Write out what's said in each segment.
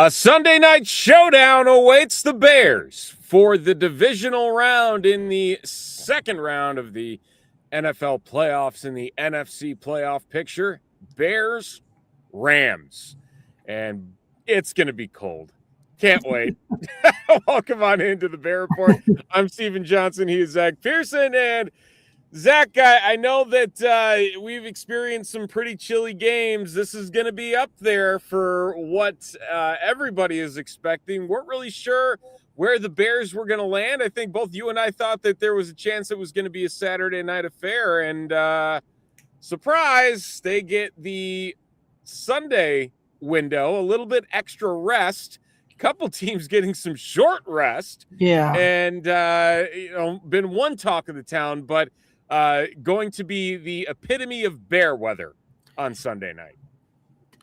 A Sunday night showdown awaits the Bears for the divisional round in the second round of the NFL playoffs in the NFC playoff picture. Bears, Rams. And it's going to be cold. Can't wait. Welcome on into the Bear Report. I'm Steven Johnson. He is Zack Pearson. And Zack, I know that we've experienced some pretty chilly games. This is going to be up there for what everybody is expecting. We're really sure where the Bears were going to land. I think both you and I thought that there was a chance it was going to be a Saturday night affair. And surprise, they get the Sunday window, a little bit extra rest. Couple teams getting some short rest. Yeah. And, been one talk of the town, but going to be the epitome of bear weather on Sunday night.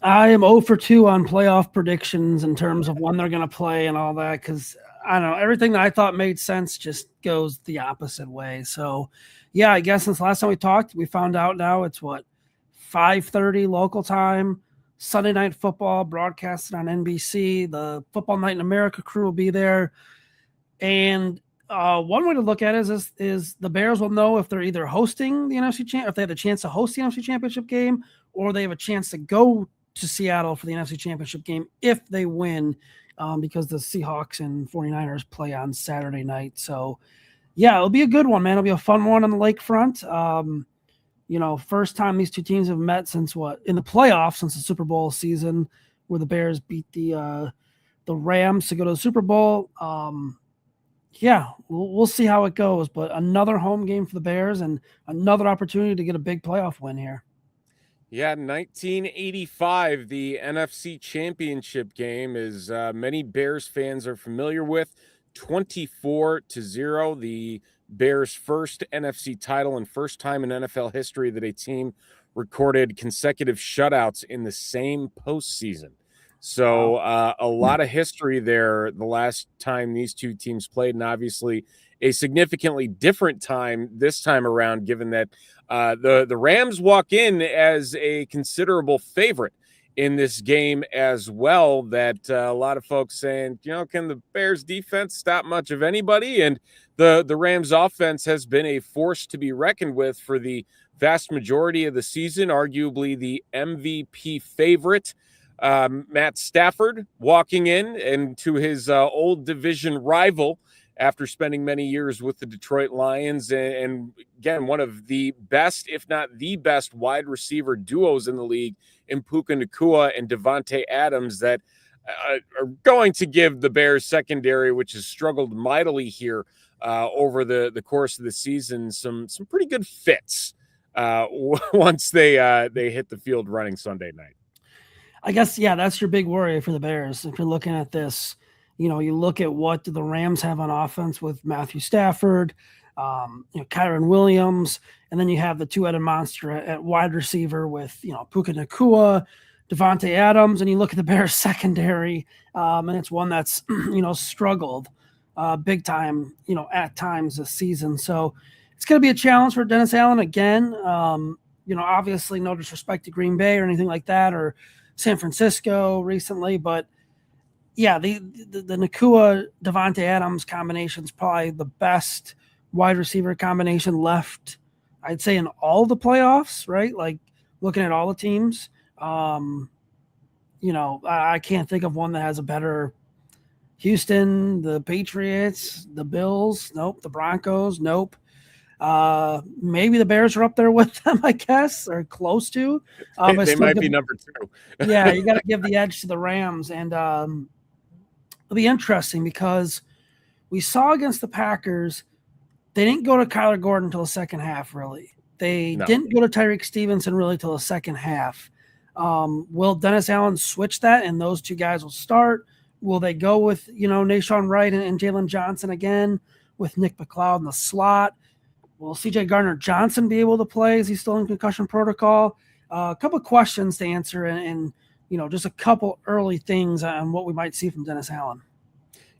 I am 0 for 2 on playoff predictions in terms of when they're going to play and all that, because I don't know, everything that I thought made sense just goes the opposite way. So, yeah, I guess since last time we talked, we found out now it's 5:30 local time, Sunday Night Football broadcasted on NBC. The Football Night in America crew will be there. And one way to look at it is the Bears will know if they're either hosting the NFC Championship, if they have the chance to host the NFC Championship game, or they have a chance to go to Seattle for the NFC Championship game if they win, because the Seahawks and 49ers play on Saturday night. So, yeah, it'll be a good one, man. It'll be a fun one on the lakefront. First time these two teams have met since in the playoffs, since the Super Bowl season, where the Bears beat the Rams to go to the Super Bowl. Yeah, we'll see how it goes, but another home game for the Bears and another opportunity to get a big playoff win here. Yeah, 1985, the NFC Championship game, as many Bears fans are familiar with, 24-0, the Bears' first NFC title and first time in NFL history that a team recorded consecutive shutouts in the same postseason. So a lot of history there the last time these two teams played, and obviously a significantly different time this time around, given that the Rams walk in as a considerable favorite in this game as well, that a lot of folks saying, can the Bears defense stop much of anybody? And the Rams offense has been a force to be reckoned with for the vast majority of the season, arguably the MVP favorite. Matt Stafford walking in and to his old division rival after spending many years with the Detroit Lions, and again, one of the best, if not the best, wide receiver duos in the league in Puka Nacua and Davante Adams, that are going to give the Bears secondary, which has struggled mightily here over the course of the season, some pretty good fits once they hit the field running Sunday night. I guess, yeah, that's your big worry for the Bears. If you're looking at this, you look at what do the Rams have on offense with Matthew Stafford, Kyron Williams, and then you have the two-headed monster at wide receiver with, Puka Nacua, Davante Adams, and you look at the Bears secondary, and it's one that's, struggled big time, at times this season. So it's going to be a challenge for Dennis Allen again. Obviously no disrespect to Green Bay or anything like that, or San Francisco recently, but yeah, the Nacua Davante Adams combination is probably the best wide receiver combination left, I'd say, in all the playoffs, right? Like looking at all the teams, I can't think of one that has a better. Houston, the Patriots, the Bills, nope. The Broncos, nope. Maybe the Bears are up there with them, I guess, or close to. They might be number 2. Yeah, you got to give the edge to the Rams, and it'll be interesting because we saw against the Packers, they didn't go to Kyler Gordon until the second half, really. They didn't go to Tyreek Stevenson really till the second half. Will Dennis Allen switch that, and those two guys will start? Will they go with, Nashawn Wright and Jalen Johnson again with Nick McLeod in the slot? Will C.J. Gardner-Johnson be able to play? Is he still in concussion protocol? A couple of questions to answer and just a couple early things on what we might see from Dennis Allen.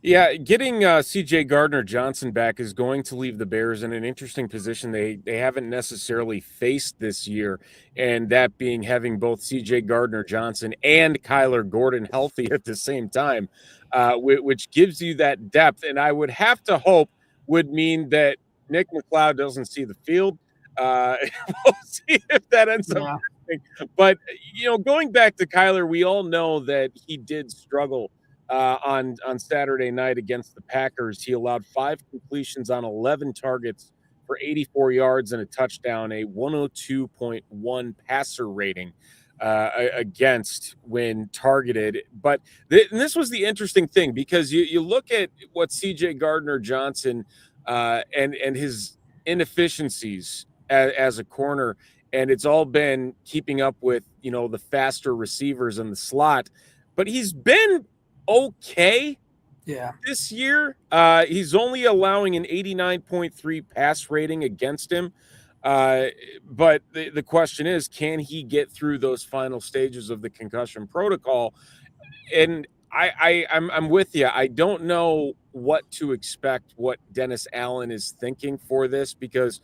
Yeah, getting CJ Gardner-Johnson back is going to leave the Bears in an interesting position they haven't necessarily faced this year, and that being having both CJ Gardner-Johnson and Kyler Gordon healthy at the same time, which gives you that depth. And I would have to hope would mean that Nick McLeod doesn't see the field. Uh, we'll see if that ends up Yeah. happening. But going back to Kyler, we all know that he did struggle on Saturday night against the Packers. He allowed 5 completions on 11 targets for 84 yards and a touchdown, a 102.1 passer rating against when targeted. But and this was the interesting thing, because you look at what C.J. Gardner-Johnson and his inefficiencies as a corner, and it's all been keeping up with the faster receivers in the slot. But he's been okay Yeah. this year. He's only allowing an 89.3 pass rating against him. But the question is, can he get through those final stages of the concussion protocol? And I'm with you. I don't know what to expect, what Dennis Allen is thinking for this, because,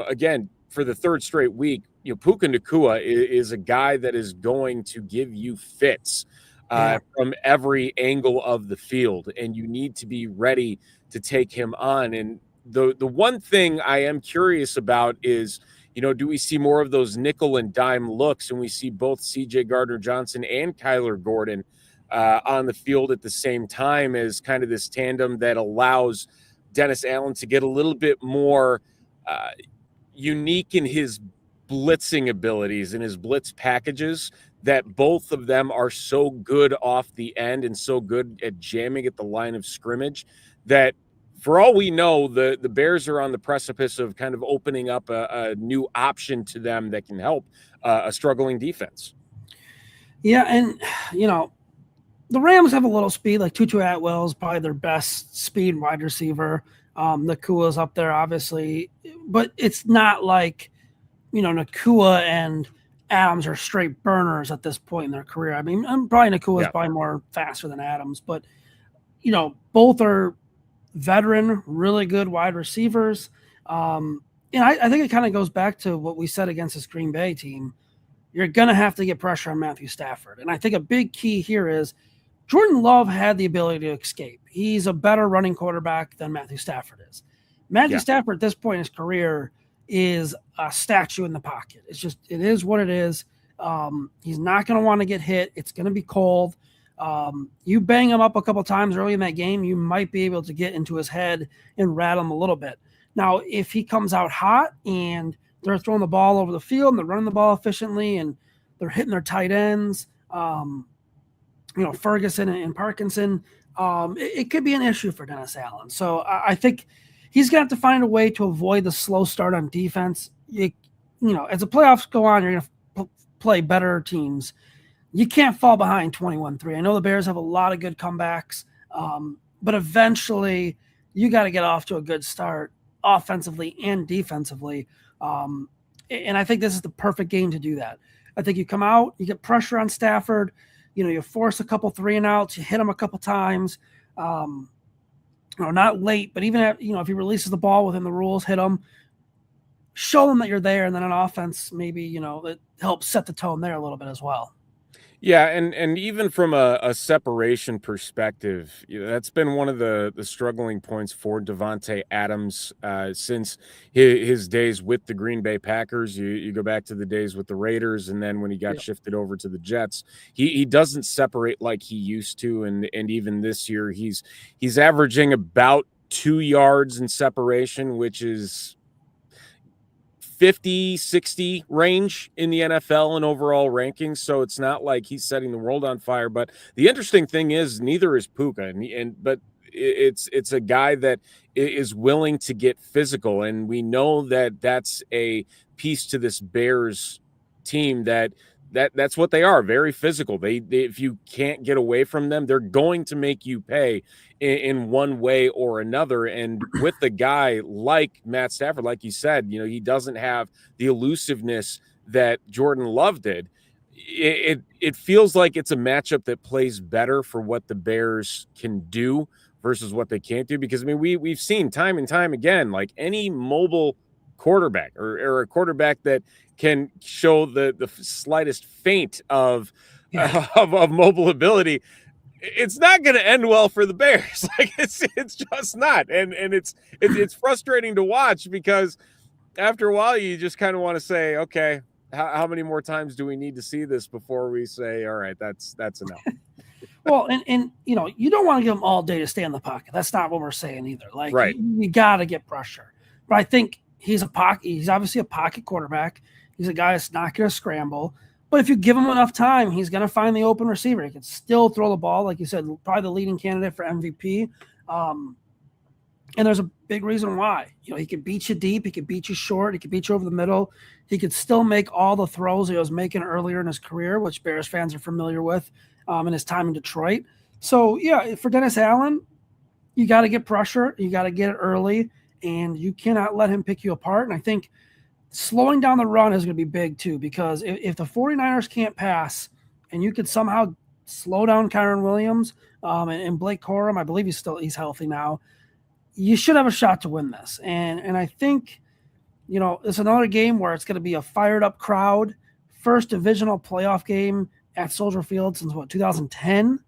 again, for the third straight week, Puka Nacua is a guy that is going to give you fits from every angle of the field, and you need to be ready to take him on. And the one thing I am curious about is, do we see more of those nickel and dime looks, and we see both C.J. Gardner-Johnson and Kyler Gordon on the field at the same time, as kind of this tandem that allows Dennis Allen to get a little bit more unique in his blitzing abilities and his blitz packages, that both of them are so good off the end and so good at jamming at the line of scrimmage that, for all we know, the Bears are on the precipice of kind of opening up a new option to them that can help a struggling defense. Yeah, and the Rams have a little speed. Like Tutu Atwell is probably their best speed wide receiver. Nakua's up there, obviously, but it's not like Nacua and Adams are straight burners at this point in their career. I mean, probably Nakua is probably more faster than Adams, but both are veteran, really good wide receivers. I think it kind of goes back to what we said against this Green Bay team. You're going to have to get pressure on Matthew Stafford. And I think a big key here is Jordan Love had the ability to escape. He's a better running quarterback than Matthew Stafford is. Matthew Stafford at this point in his career is a statue in the pocket. It is what it is. He's not going to want to get hit. It's going to be cold. You bang him up a couple times early in that game, you might be able to get into his head and rattle him a little bit. Now, if he comes out hot and they're throwing the ball over the field and they're running the ball efficiently and they're hitting their tight ends, Ferguson and Parkinson, it could be an issue for Dennis Allen. So I think he's going to have to find a way to avoid the slow start on defense. As the playoffs go on, you're going to play better teams. You can't fall behind 21-3. I know the Bears have a lot of good comebacks, but eventually you got to get off to a good start offensively and defensively. And I think this is the perfect game to do that. I think you come out, you get pressure on Stafford, you force a couple 3-and-outs, you hit him a couple times, not late, but even if he releases the ball within the rules, hit him, show him that you're there. And then on offense, maybe, it helps set the tone there a little bit as well. Yeah, and even from a separation perspective, that's been one of the struggling points for Davante Adams since his days with the Green Bay Packers. You go back to the days with the Raiders, and then when he got shifted over to the Jets, he doesn't separate like he used to, and even this year he's averaging about 2 yards in separation, which is 50, 60 range in the NFL and overall rankings. So it's not like he's setting the world on fire. But the interesting thing is, neither is Puka. But it's a guy that is willing to get physical. And we know that that's a piece to this Bears team that's what they are, very physical. They if you can't get away from them, they're going to make you pay in one way or another. And with a guy like Matt Stafford, like you said, he doesn't have the elusiveness that Jordan Love did. It feels like it's a matchup that plays better for what the Bears can do versus what they can't do. Because I mean, we've seen time and time again, like any mobile quarterback or a quarterback that can show the slightest feint of of mobile ability, it's not going to end well for the Bears. Like it's just not, and it's frustrating to watch because after a while you just kind of want to say, okay, how many more times do we need to see this before we say, all right, that's enough. Well, and you know, you don't want to give them all day to stay in the pocket. That's not what we're saying either. Like, right, you got to get pressure. But I think he's obviously a pocket quarterback. He's a guy that's not going to scramble. But if you give him enough time, he's going to find the open receiver. He can still throw the ball, like you said, probably the leading candidate for MVP. And there's a big reason why. You know, he could beat you deep, he could beat you short, he could beat you over the middle. He could still make all the throws he was making earlier in his career, which Bears fans are familiar with in his time in Detroit. So, yeah, for Dennis Allen, you got to get pressure. You got to get it early, and you cannot let him pick you apart. And I think slowing down the run is going to be big too, because if the 49ers can't pass and you could somehow slow down Kyren Williams and Blake Corum, I believe he's healthy now, you should have a shot to win this. And I think, you know, it's another game where it's going to be a fired up crowd. First divisional playoff game at Soldier Field since 2010,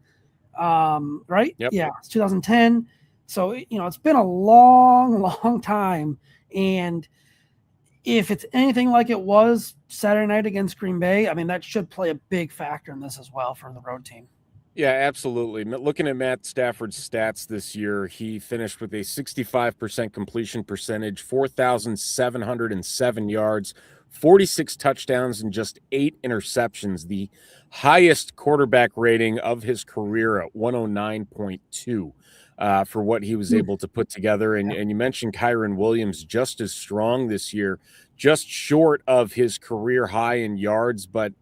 right? Yep. Yeah, it's 2010. So, you know, it's been a long time. And if it's anything like it was Saturday night against Green Bay, I mean, that should play a big factor in this as well for the road team. Yeah, absolutely. Looking at Matt Stafford's stats this year, he finished with a 65% completion percentage, 4,707 yards, 46 touchdowns, and just 8 interceptions, the highest quarterback rating of his career at 109.2 for what he was able to put together. And you mentioned Kyren Williams, just as strong this year, just short of his career high in yards, but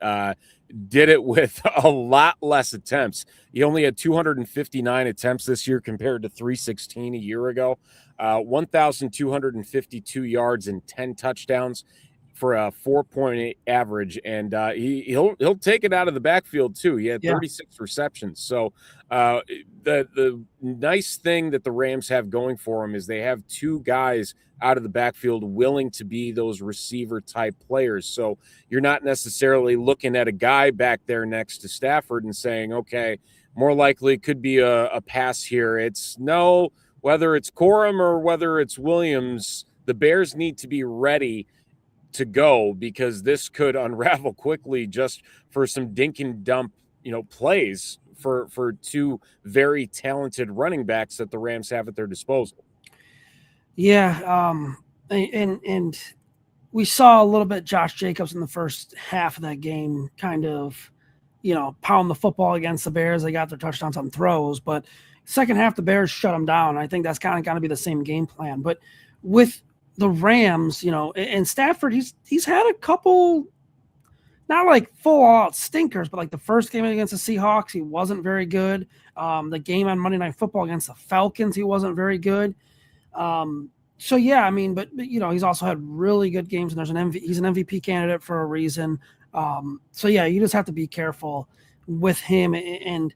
did it with a lot less attempts. He only had 259 attempts this year compared to 316 a year ago. 1,252 yards and 10 touchdowns for a 4.8 average, and he'll take it out of the backfield too. He had 36 receptions. So the nice thing that the Rams have going for him is they have 2 guys out of the backfield willing to be those receiver type players. So you're not necessarily looking at a guy back there next to Stafford and saying, okay, more likely could be a pass here. It's no, whether it's Corum or whether it's Williams, the Bears need to be ready to go, because this could unravel quickly just for some dink and dump, you know, plays for 2 very talented running backs that the Rams have at their disposal. Yeah, and we saw a little bit Josh Jacobs in the first half of that game kind of, you know, pound the football against the Bears. They got their touchdowns on throws, but second half the Bears shut them down. I think that's kind of going to be the same game plan. But with the Rams, you know, and Stafford, he's had a couple, not like full out stinkers, but like the first game against the Seahawks, he wasn't very good. The game on Monday Night Football against the Falcons, he wasn't very good. So yeah, I mean, but you know, he's also had really good games, and he's an MVP candidate for a reason. So yeah, you just have to be careful with him, and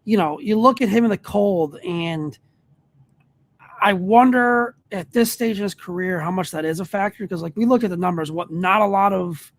you know, you look at him in the cold, and I wonder at this stage in his career how much that is a factor, because like we look at the numbers, not a lot of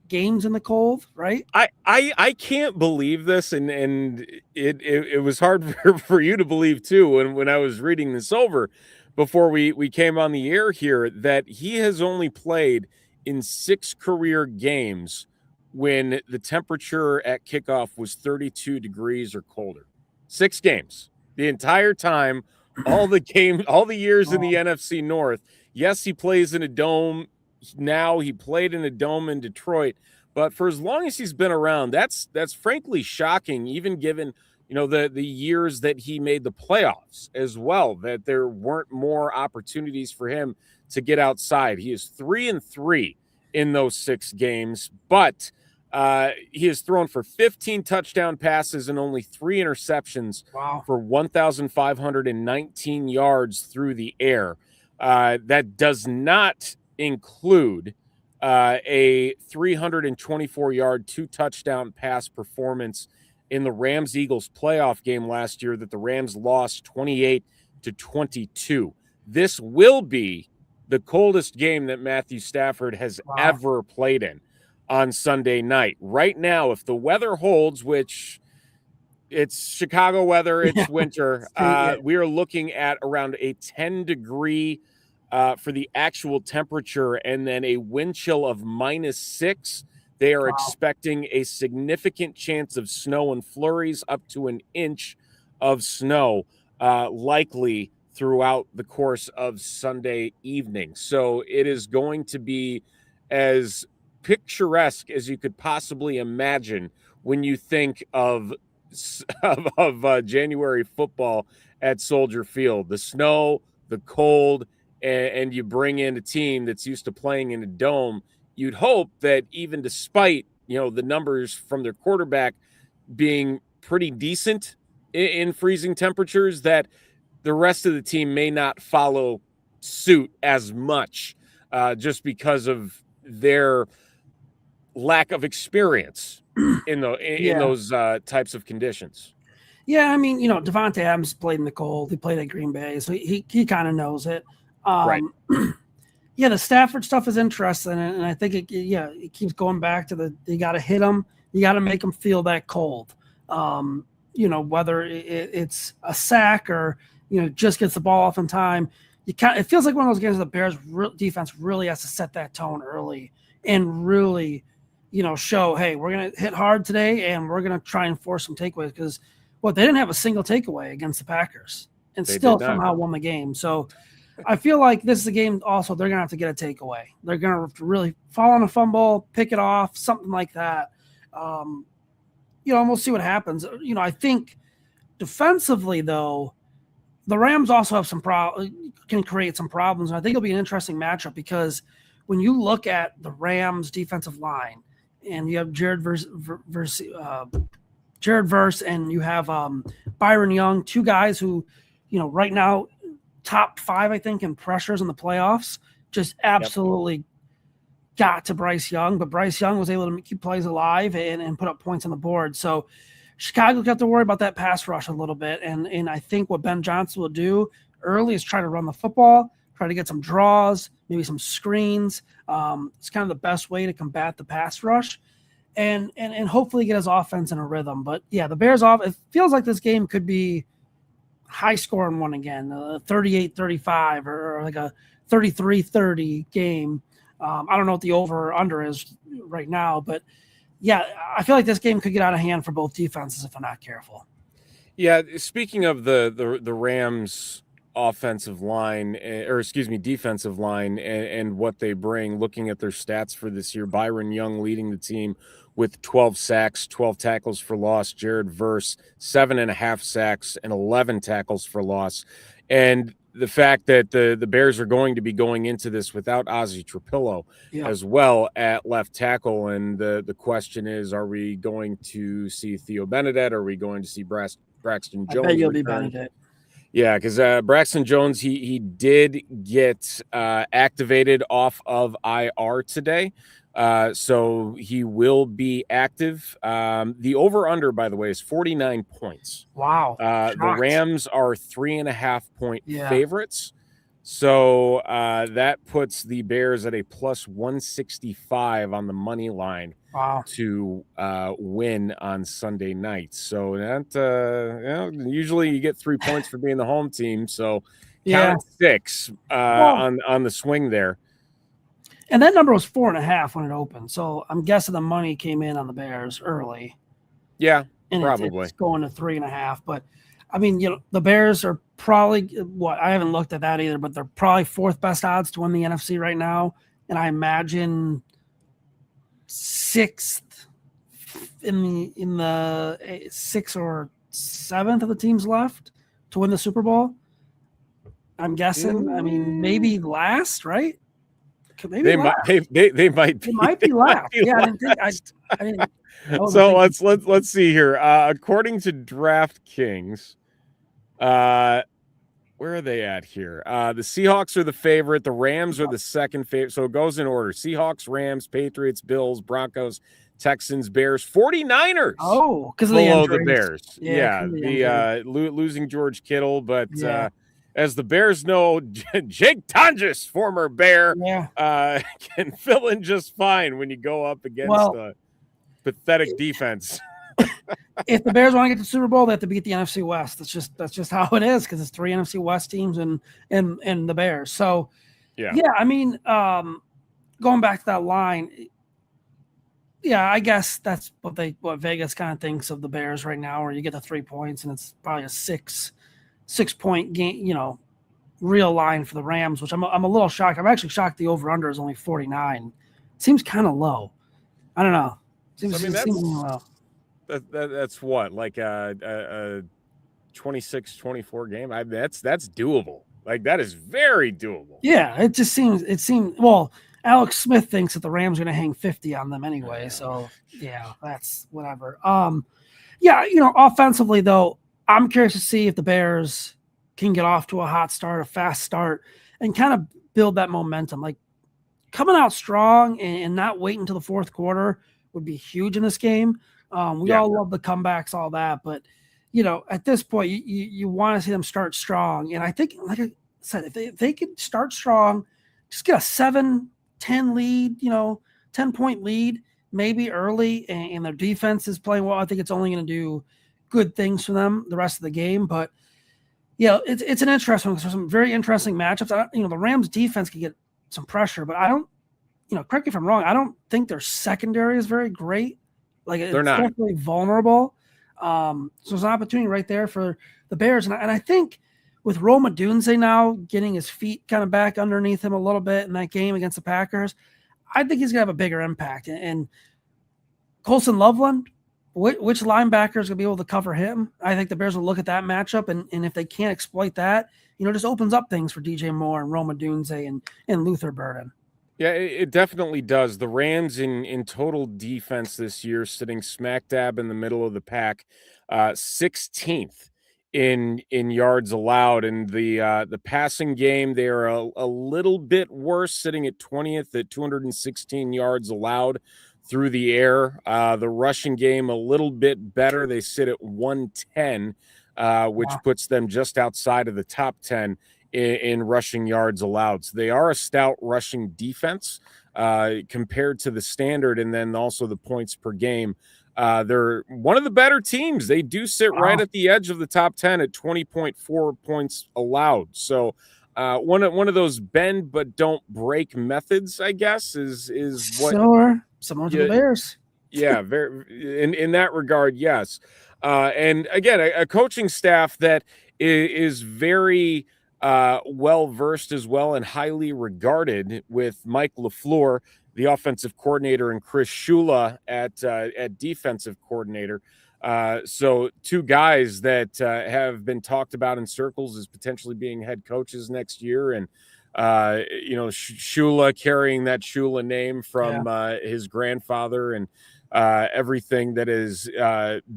games in the cold, right? I can't believe this, and it was hard for you to believe too when I was reading this over before we came on the air here, that he has only played in 6 career games when the temperature at kickoff was 32 degrees or colder. 6 games. The entire time, all the years in the NFC North. Yes, he plays in a dome now. He played in a dome in Detroit, but for as long as he's been around, that's frankly shocking, even given, you know, the years that he made the playoffs as well, that there weren't more opportunities for him to get outside. He is 3-3 in those 6 games, but he has thrown for 15 touchdown passes and only 3 interceptions. Wow. For 1,519 yards through the air. That does not include a 324-yard, 2-touchdown pass performance in the Rams-Eagles playoff game last year that the Rams lost to 22. This will be the coldest game that Matthew Stafford has ever played in on Sunday night. Right now, if the weather holds, which it's Chicago weather, it's winter, we are looking at around a 10-degree for the actual temperature, and then a wind chill of -6. They are expecting a significant chance of snow and flurries, up to an inch of snow, likely throughout the course of Sunday evening. So it is going to be as picturesque as you could possibly imagine when you think of January football at Soldier Field. The snow, the cold, and you bring in a team that's used to playing in a dome. You'd hope that even despite, the numbers from their quarterback being pretty decent in freezing temperatures, that the rest of the team may not follow suit as much, just because of their lack of experience in those types of conditions. Yeah, I mean, Devontae Adams played in the cold. He played at Green Bay, so he kind of knows it. Right. Yeah, the Stafford stuff is interesting, and I think it keeps going back to you got to hit them, you got to make them feel that cold. Whether it's a sack or just gets the ball off in time. It feels like one of those games where the Bears defense really has to set that tone early and really, show, hey, we're gonna hit hard today and we're gonna try and force some takeaways, because they didn't have a single takeaway against the Packers and still somehow won the game. So I feel like this is a game also they're going to have to get a takeaway. They're going to have to really fall on a fumble, pick it off, something like that. And we'll see what happens. I think defensively, though, the Rams also have can create some problems. And I think it'll be an interesting matchup, because when you look at the Rams defensive line and you have Jared Verse and you have Byron Young, two guys who, right now, top 5, I think, in pressures in the playoffs, just absolutely got to Bryce Young. But Bryce Young was able to keep plays alive and put up points on the board. So Chicago got to worry about that pass rush a little bit. And I think what Ben Johnson will do early is try to run the football, try to get some draws, maybe some screens. It's kind of the best way to combat the pass rush and hopefully get his offense in a rhythm. But, yeah, the Bears it feels like this game could be high scoring one again, 38-35 or like a 33-30 game. I don't know what the over or under is right now, but yeah, I feel like this game could get out of hand for both defenses if I'm not careful. Yeah, speaking of the Rams defensive line and what they bring, looking at their stats for this year, Byron Young leading the team with 12 sacks, 12 tackles for loss. Jared Verse, 7.5 sacks and 11 tackles for loss. And the fact that the Bears are going to be going into this without Ozzie Trapillo as well at left tackle. And the question is, are we going to see Theo Benedette? Are we going to see Braxton Jones? I bet you'll be Benedette. Yeah, because Braxton Jones, he did get activated off of IR today. So he will be active. The over-under, by the way, is 49 points. Wow. The Rams are 3.5-point favorites. So that puts the Bears at a plus 165 on the money line to win on Sunday night. So that usually you get 3 points for being the home team. So count 6 on the swing there. And that number was 4.5 when it opened. So I'm guessing the money came in on the Bears early. Yeah, and probably. It's going to 3.5. But I mean, the Bears are probably I haven't looked at that either, but they're probably 4th best odds to win the NFC right now. And I imagine 6th in the 6th or 7th of the teams left to win the Super Bowl. I'm guessing. I mean, maybe last, right? Maybe they might be last. Yeah, I didn't. So let's see here. According to DraftKings, where are they at here? The Seahawks are the favorite. The Rams are the second favorite. So it goes in order: Seahawks, Rams, Patriots, Bills, Broncos, Texans, Bears, 49ers. Oh, because below of the Bears. Yeah, the losing George Kittle, but as the Bears know, Jake Tonjes, former Bear, Yeah. can fill in just fine when you go up against a pathetic defense. If the Bears want to get to the Super Bowl, they have to beat the NFC West. That's just how it is, because it's 3 NFC West teams and the Bears. So yeah, I mean, going back to that line, yeah, I guess that's what Vegas kind of thinks of the Bears right now, where you get the 3 points and it's probably a 6-point game, real line for the Rams, which I'm a little shocked. I'm actually shocked the over-under is only 49. Seems kind of low. I don't know. Seems low. That's what, like a 26-24 game? That's doable. Like, that is very doable. Yeah, it seemed well, Alex Smith thinks that the Rams are going to hang 50 on them anyway. So yeah, that's whatever. Yeah, offensively though, I'm curious to see if the Bears can get off to a hot start, a fast start, and kind of build that momentum. Like, coming out strong and not wait until the fourth quarter would be huge in this game. We all love the comebacks, all that, but at this point, you want to see them start strong. And I think, like I said, if they could start strong, just get a 7-10 lead, 10-point lead, maybe early, and their defense is playing well, I think it's only going to do good things for them the rest of the game. But it's an interesting one. There's some very interesting matchups. The Rams defense can get some pressure, but I don't, correct me if I'm wrong, I don't think their secondary is very great. Like, it's definitely vulnerable. So there's an opportunity right there for the Bears. And I think with Rome Odunze now getting his feet kind of back underneath him a little bit in that game against the Packers, I think he's going to have a bigger impact. And Colson Loveland, which linebacker is going to be able to cover him? I think the Bears will look at that matchup, and if they can't exploit that, just opens up things for DJ Moore and Rome Odunze and Luther Burden. Yeah, it definitely does. The Rams in total defense this year, sitting smack dab in the middle of the pack, 16th in yards allowed. In the passing game, they are a little bit worse, sitting at 20th at 216 yards allowed through the air. The rushing game a little bit better. They sit at 110, which puts them just outside of the top 10 in rushing yards allowed. So they are a stout rushing defense compared to the standard, and then also the points per game. They're one of the better teams. They do sit right at the edge of the top 10 at 20.4 points allowed. So one of those bend but don't break methods, I guess, is what similar to the Bears. Yeah, very in that regard, yes. And again, a coaching staff that is very well versed as well and highly regarded, with Mike LaFleur, the offensive coordinator, and Chris Shula at defensive coordinator. So two guys that have been talked about in circles as potentially being head coaches next year, and Shula carrying that Shula name from his grandfather, and everything that has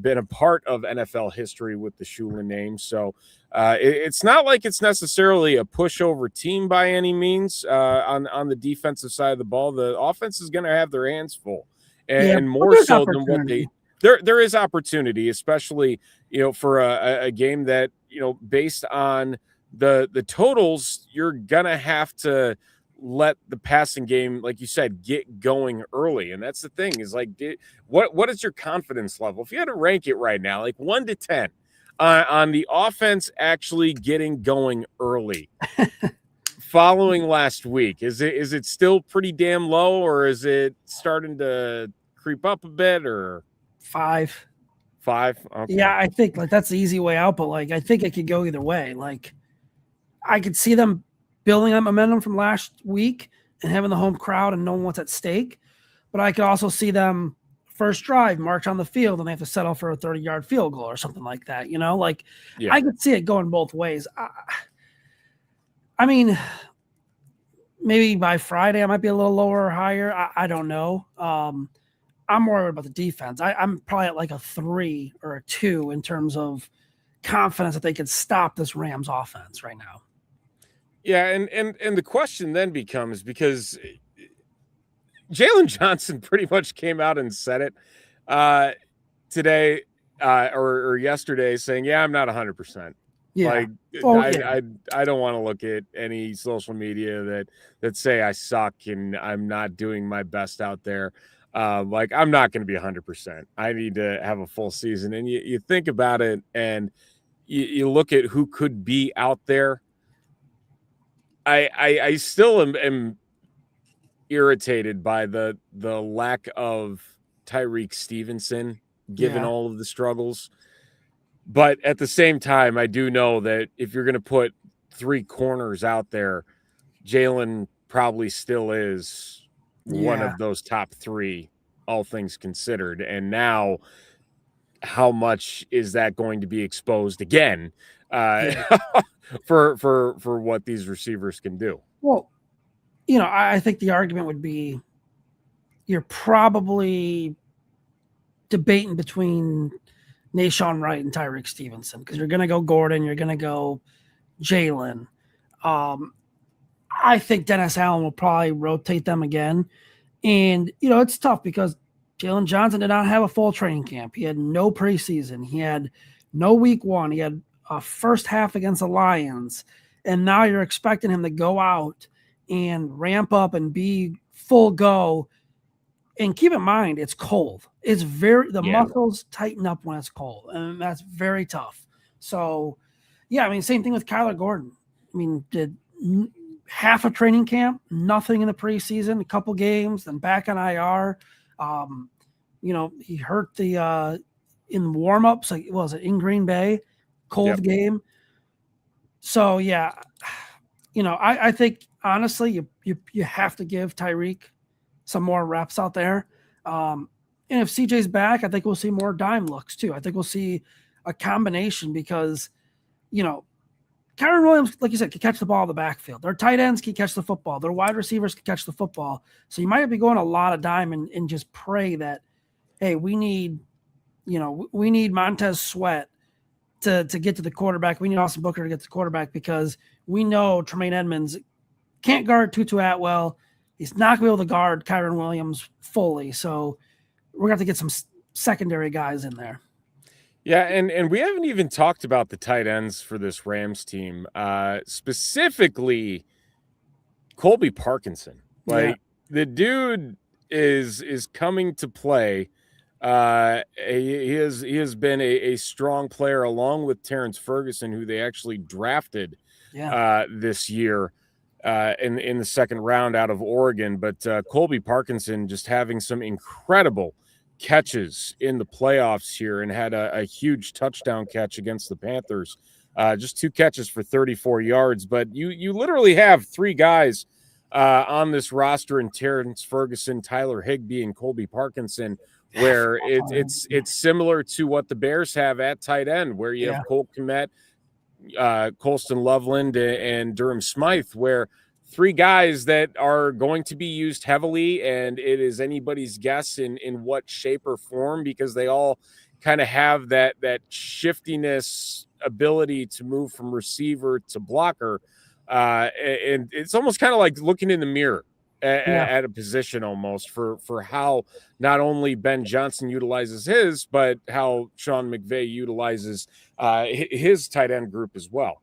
been a part of NFL history with the Shula name. So it's not like it's necessarily a pushover team by any means on the defensive side of the ball. The offense is going to have their hands full, and more so than what they. There is opportunity, especially for a game that based on the totals, you're gonna have to let the passing game, like you said, get going early. And that's the thing, is like, what is your confidence level? If you had to rank it right now, like 1 to 10 on the offense actually getting going early following last week, is it still pretty damn low, or is it starting to creep up a bit? Or 5? Okay. Yeah, I think like that's the easy way out, but like I think it could go either way. Like, I could see them building that momentum from last week and having the home crowd and knowing what's at stake. But I could also see them first drive, march on the field, and they have to settle for a 30-yard field goal or something like that. I could see it going both ways. I mean, maybe by Friday I might be a little lower or higher. I don't know. I'm more worried about the defense. I'm probably at like a 3 or a 2 in terms of confidence that they could stop this Rams offense right now. Yeah, and the question then becomes, because Jalen Johnson pretty much came out and said it today or yesterday, saying, "Yeah, I'm not 100%." Yeah. Like Oh, I yeah. I I don't want to look at any social media that say I suck and I'm not doing my best out there. Like I'm not going to be 100%. I need to have a full season. And you think about it, and you look at who could be out there. I still am irritated by the lack of Tyreek Stevenson, given Yeah. all of the struggles. But at the same time, I do know that if you're going to put three corners out there, Jalen probably still is one Yeah. of those top three, all things considered. And now, how much is that going to be exposed again Yeah. for what these receivers can do? Well, you know, I think the argument would be you're probably debating between Nashawn Wright and Tyreek Stevenson because you're going to go Gordon, you're going to go Jalen. I think Dennis Allen will probably rotate them again. And, you know, it's tough because Jalen Johnson did not have a full training camp. He had no preseason. He had no week one. He had a first half against the Lions. And now you're expecting him to go out and ramp up and be full go. And keep in mind, it's cold. The muscles tighten up when it's cold. And that's very tough. So, yeah, I mean, same thing with Kyler Gordon. I mean, did half a training camp, nothing in the preseason, a couple games, then back on IR. You know, he hurt the in warm-ups, like was it in Green Bay, cold game. So yeah, you know, I think honestly you have to give Tyreek some more reps out there. And if CJ's back, I think we'll see more dime looks too. I think we'll see a combination because, you know, Kyren Williams, like you said, can catch the ball in the backfield. Their tight ends can catch the football. Their wide receivers can catch the football. So you might be going a lot of dime and just pray that, hey, we need Montez Sweat to get to the quarterback. We need Austin Booker to get to the quarterback because we know Tremaine Edmonds can't guard Tutu Atwell. He's not going to be able to guard Kyren Williams fully. So we're going to have to get some secondary guys in there. Yeah, and we haven't even talked about the tight ends for this Rams team, specifically Colby Parkinson. Like the dude is coming to play. He has been a strong player along with Terrence Ferguson, who they actually drafted this year in the second round out of Oregon. But Colby Parkinson just having some incredible catches in the playoffs here and had a huge touchdown catch against the Panthers. Just 2 catches for 34 yards. But you literally have 3 guys on this roster in Terrence Ferguson, Tyler Higbee, and Colby Parkinson, where it's similar to what the Bears have at tight end, where you have Cole Kmet, Colston Loveland, and Durham Smythe, where 3 guys that are going to be used heavily, and it is anybody's guess in what shape or form, because they all kind of have that shiftiness ability to move from receiver to blocker. And it's almost kind of like looking in the mirror at a position almost for how not only Ben Johnson utilizes his, but how Sean McVay utilizes his tight end group as well.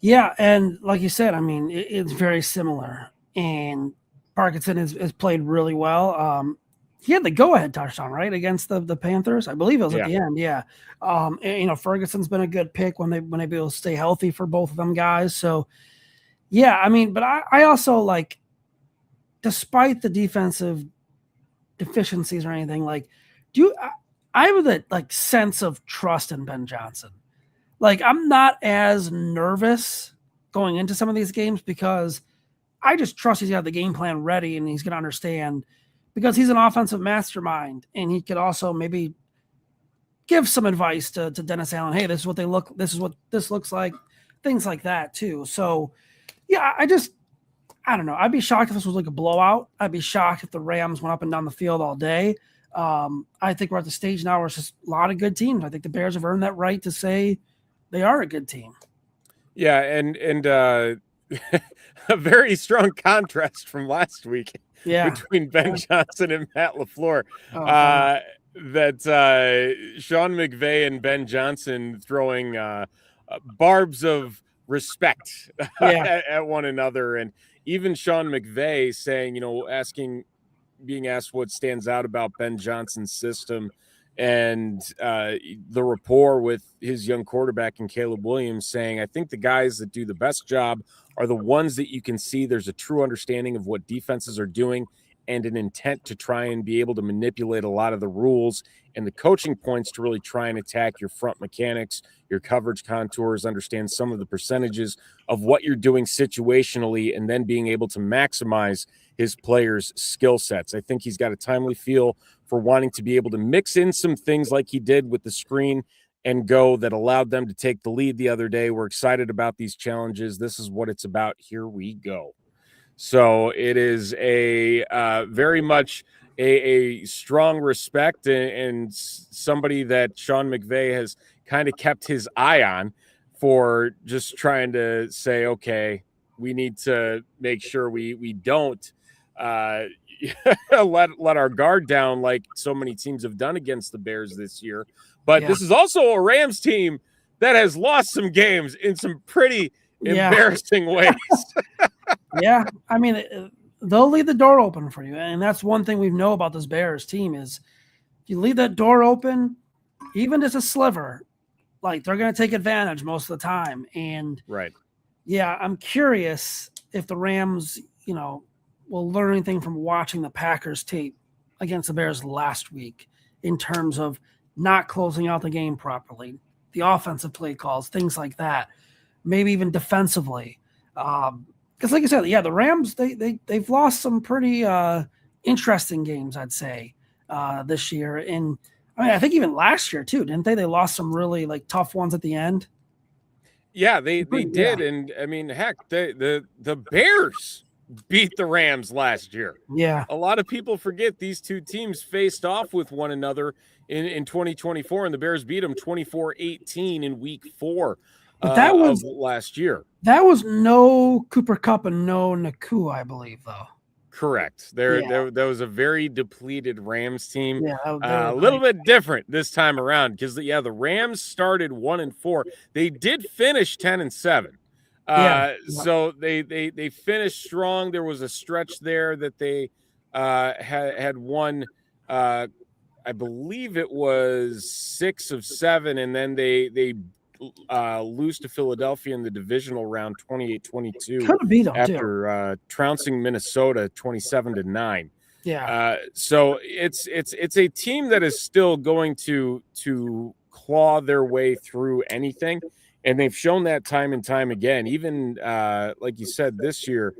Yeah, and like you said, I mean, it's very similar. And Parkinson has played really well. He had the go-ahead touchdown, right, against the Panthers. I believe it was at the end. Yeah. And, you know, Ferguson's been a good pick when they be able to stay healthy for both of them guys. So, yeah, I mean, but I also like, despite the defensive deficiencies or anything, like, I have that sense of trust in Ben Johnson. Like, I'm not as nervous going into some of these games because I just trust he's got the game plan ready and he's going to understand, because he's an offensive mastermind and he could also maybe give some advice to Dennis Allen. Hey, this is what this looks like, things like that too. So yeah, I don't know. I'd be shocked if this was like a blowout. I'd be shocked if the Rams went up and down the field all day. I think we're at the stage now where it's just a lot of good teams. I think the Bears have earned that right to say they are a good team. Yeah, and a very strong contrast from last week between Ben Johnson and Matt LaFleur. That Sean McVay and Ben Johnson throwing barbs of respect Yeah. at one another. And even Sean McVay saying, being asked what stands out about Ben Johnson's system and the rapport with his young quarterback and Caleb Williams, saying, I think the guys that do the best job are the ones that you can see there's a true understanding of what defenses are doing and an intent to try and be able to manipulate a lot of the rules and the coaching points to really try and attack your front mechanics, your coverage contours, understand some of the percentages of what you're doing situationally, and then being able to maximize his players' skill sets. I think he's got a timely feel for wanting to be able to mix in some things like he did with the screen and go that allowed them to take the lead the other day. We're excited about these challenges. This is what it's about. Here we go. So it is a very much a strong respect and somebody that Sean McVay has kind of kept his eye on for just trying to say, okay, we need to make sure we don't let our guard down like so many teams have done against the Bears this year. But this is also a Rams team that has lost some games in some pretty embarrassing ways. Yeah, I mean, they'll leave the door open for you, and that's one thing we know about this Bears team is if you leave that door open, even just a sliver, like they're going to take advantage most of the time. And yeah, I'm curious if the Rams, will learn anything from watching the Packers tape against the Bears last week in terms of not closing out the game properly, the offensive play calls, things like that, maybe even defensively. Because like I said, the Rams, they've lost some pretty interesting games, I'd say, this year. And I mean, I think even last year too, didn't they? They lost some really like tough ones at the end. Yeah, they did. And I mean, heck, the Bears beat the Rams last year. Yeah. A lot of people forget these two teams faced off with one another in 2024, and the Bears beat them 24-18 in week 4 but that was of last year. That was no Cooper Kupp and no Nakua, I believe, though. Correct. There was a very depleted Rams team. Yeah, a little bit different this time around because the Rams started 1-4. They did finish 10-7. So they finished strong. There was a stretch there that they had won. I believe it was 6 of 7, and then they lose to Philadelphia in the divisional round 28-22 after trouncing Minnesota 27-9. Yeah. So it's a team that is still going to claw their way through anything, and they've shown that time and time again. Even like you said, this year,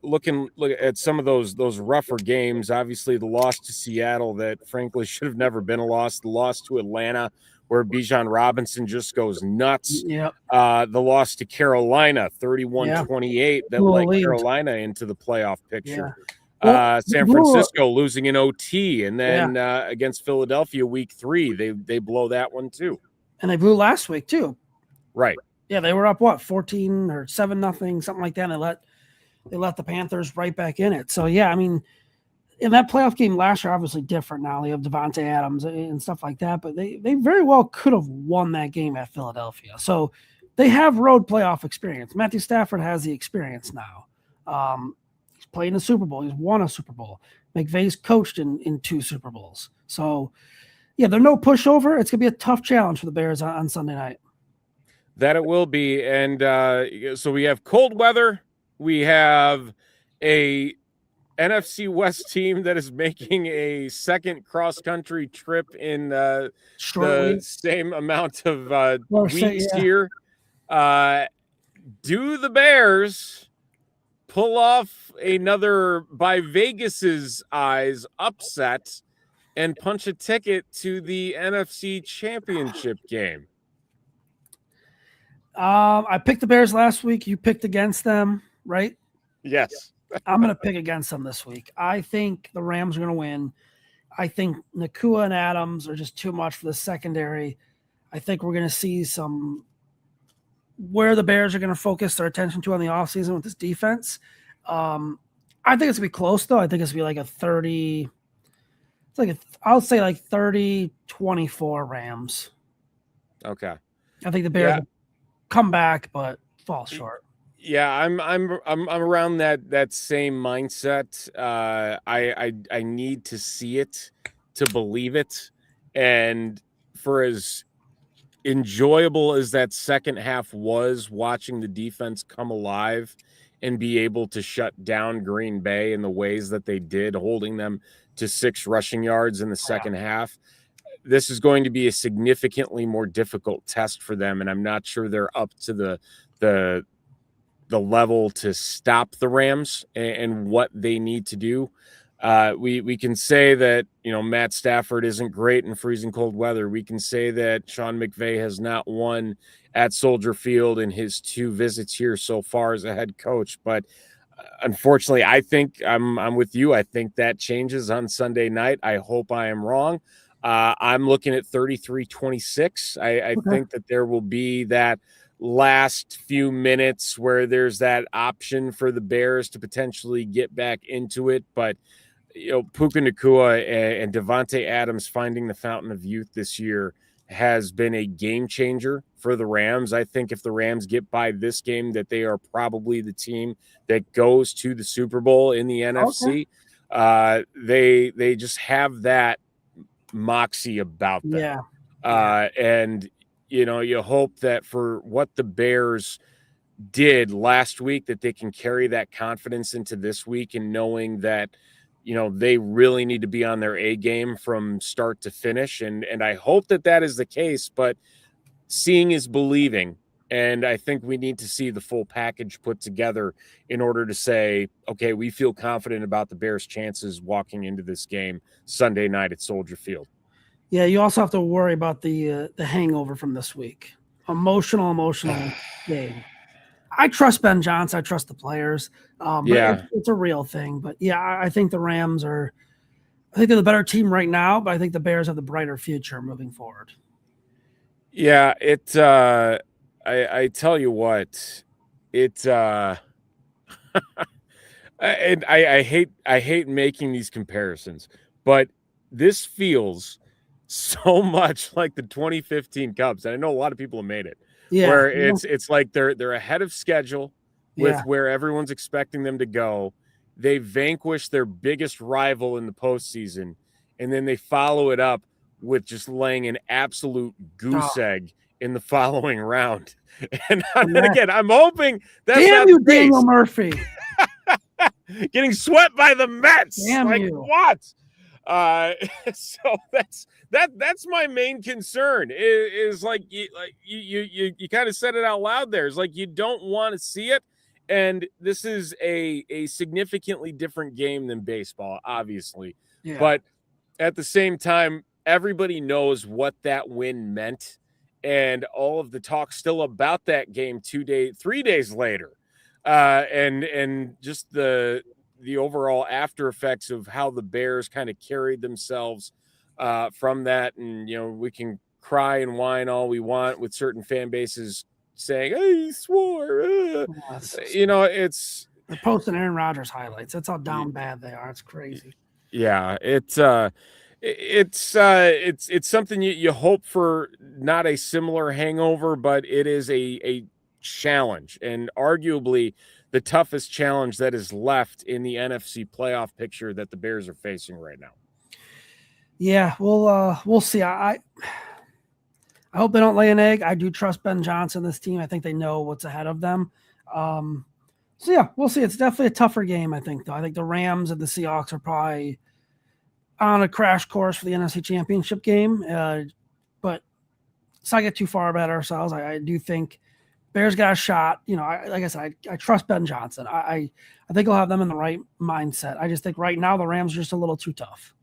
look at some of those rougher games. Obviously, the loss to Seattle that frankly should have never been a loss. The loss to Atlanta, where Bijan Robinson just goes nuts. Yep. The loss to Carolina, 31-28, that led Carolina into the playoff picture. Yeah. San Francisco losing in OT, and then against Philadelphia week 3, they blow that one too. And they blew last week too. Right. Yeah, they were up 14 or 7-0, something like that. And they let the Panthers right back in it. So yeah, I mean, in that playoff game last year, obviously different now. They have Devontae Adams and stuff like that, but they very well could have won that game at Philadelphia. So they have road playoff experience. Matthew Stafford has the experience now. He's played in a Super Bowl. He's won a Super Bowl. McVay's coached in 2 Super Bowls. So yeah, they're no pushover. It's going to be a tough challenge for the Bears on Sunday night. That it will be. And so we have cold weather. We have a NFC West team that is making a second cross-country trip in the same amount of weeks here. Do the Bears pull off another, by Vegas's eyes, upset and punch a ticket to the NFC Championship game? I picked the Bears last week. You picked against them, right? Yes. I'm going to pick against them this week. I think the Rams are going to win. I think Nakua and Adams are just too much for the secondary. I think we're going to see some where the Bears are going to focus their attention to on the offseason with this defense. I think it's going to be close, though. I think it's going to be like a 30 – I'll say like 30-24 Rams. Okay. I think the Bears come back, but fall short. Yeah, I'm around that same mindset. I need to see it to believe it, and for as enjoyable as that second half was, watching the defense come alive and be able to shut down Green Bay in the ways that they did, holding them to 6 rushing yards in the second half. This is going to be a significantly more difficult test for them, and I'm not sure they're up to the level to stop the Rams and what they need to do. We can say that, Matt Stafford isn't great in freezing cold weather. We can say that Sean McVay has not won at Soldier Field in his 2 visits here so far as a head coach. But unfortunately, I think I'm with you. I think that changes on Sunday night. I hope I am wrong. I'm looking at 33-26. I think that there will be that last few minutes where there's that option for the Bears to potentially get back into it. But, Puka Nacua and Devontae Adams finding the fountain of youth this year has been a game changer for the Rams. I think if the Rams get by this game, that they are probably the team that goes to the Super Bowl in the NFC. They just have that moxie about them. And you hope that for what the Bears did last week, that they can carry that confidence into this week, and knowing that, they really need to be on their A game from start to finish. And I hope that is the case, but seeing is believing. And I think we need to see the full package put together in order to say, okay, we feel confident about the Bears' chances walking into this game Sunday night at Soldier Field. Yeah, you also have to worry about the hangover from this week. Emotional game. I trust Ben Johnson. I trust the players. But it's a real thing. But yeah, I think the Rams I think they're the better team right now, but I think the Bears have the brighter future moving forward. Yeah, I tell you what, and I hate making these comparisons, but this feels so much like the 2015 Cubs. And I know a lot of people have made it. Where it's like they're ahead of schedule with where everyone's expecting them to go. They vanquish their biggest rival in the postseason, and then they follow it up with just laying an absolute goose egg in the following round. And again, I'm hoping that's damn you, Daniel Murphy. Getting swept by the Mets. Damn you. What? So that's my main concern is like you kind of said it out loud there. It's like you don't want to see it. And this is a significantly different game than baseball, obviously. Yeah. But at the same time, everybody knows what that win meant. And all of the talk still about that game 3 days later. And just the overall after effects of how the Bears kind of carried themselves from that. And, we can cry and whine all we want with certain fan bases saying, hey, he swore. They're posting Aaron Rodgers highlights. That's how down bad they are. It's crazy. Yeah, it's something you hope for, not a similar hangover, but it is a challenge, and arguably the toughest challenge that is left in the NFC playoff picture that the Bears are facing right now. Yeah, we'll see. I hope they don't lay an egg. I do trust Ben Johnson, this team. I think they know what's ahead of them. So yeah, we'll see. It's definitely a tougher game, I think, though. I think the Rams and the Seahawks are probably on a crash course for the NFC Championship game. But let's not get too far about ourselves. I do think Bears got a shot. Like I said, I trust Ben Johnson. I think he'll have them in the right mindset. I just think right now the Rams are just a little too tough.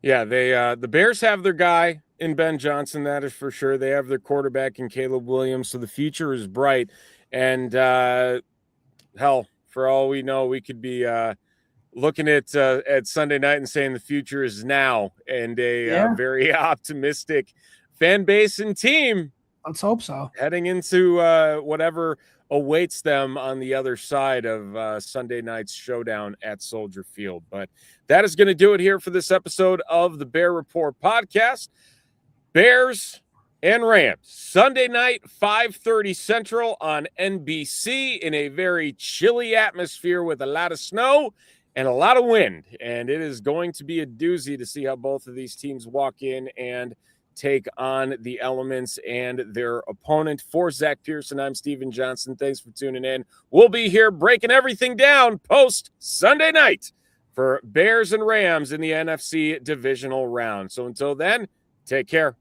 Yeah, the Bears have their guy in Ben Johnson, that is for sure. They have their quarterback in Caleb Williams, so the future is bright. And hell, for all we know, we could be looking at Sunday night and saying the future is now, and a very optimistic fan base and team. Let's hope so. Heading into whatever awaits them on the other side of Sunday night's showdown at Soldier Field. But that is going to do it here for this episode of the Bear Report podcast. Bears and Rams. Sunday night, 5:30 Central on NBC in a very chilly atmosphere with a lot of snow and a lot of wind. And it is going to be a doozy to see how both of these teams walk in and take on the elements and their opponent. For Zack Pearson, I'm Steven Johnson. Thanks for tuning in. We'll be here breaking everything down post Sunday night for Bears and Rams in the NFC Divisional round. So until then, take care.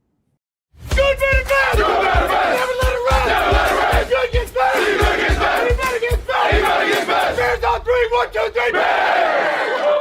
Good, better, bad! Good, better, bad! Never let it rest! Never let it rest! Good gets better! Good gets better! Anybody gets better! Anybody gets better! Bears on 3, 1, 2, 3! Bears!